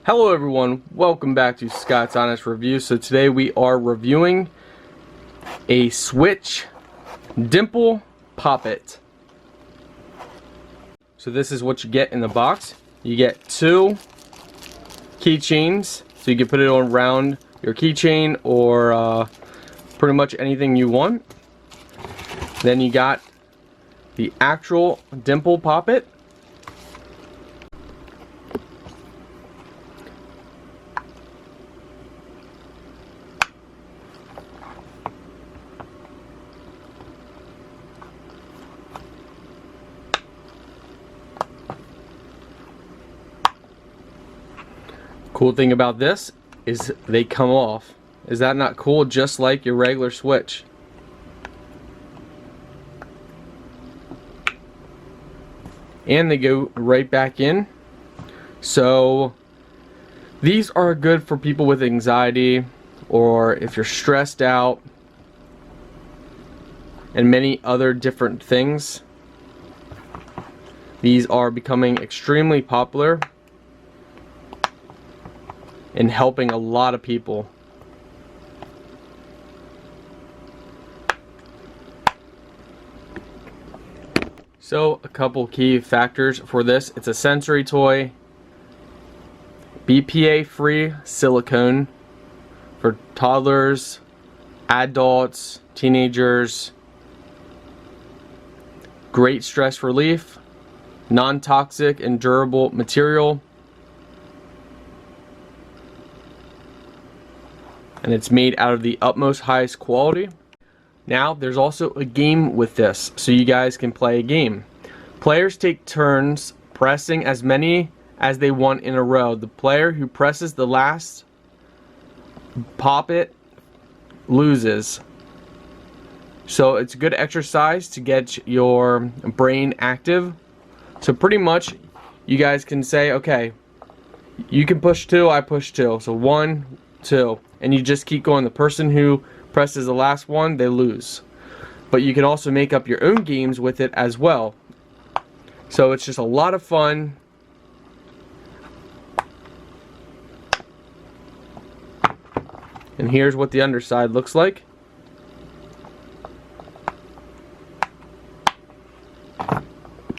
Hello everyone, welcome back to Scott's Honest Review. So today we are reviewing a Switch Dimple Pop-It. So this is what you get in the box. You get two keychains, so you can put it on around your keychain or pretty much anything you want. Then you got the actual Dimple Pop-It. Cool thing about this is they come off. Is that not cool? Just like your regular Switch. And they go right back in. So these are good for people with anxiety or if you're stressed out and many other different things. These are becoming extremely popular and helping a lot of people. So a couple key factors for this. It's a sensory toy, BPA free silicone for toddlers, adults, teenagers, great stress relief, non-toxic and durable material, and it's made out of the utmost highest quality. Now there's also a game with this, so you guys can play a game. Players take turns pressing as many as they want in a row. The player who presses the last pop-it loses. So it's a good exercise to get your brain active. So pretty much you guys can say, okay, you can push two, I push two. So 1, 2. And you just keep going. The person who presses the last one, they lose. But you can also make up your own games with it as well. So it's just a lot of fun. And here's what the underside looks like.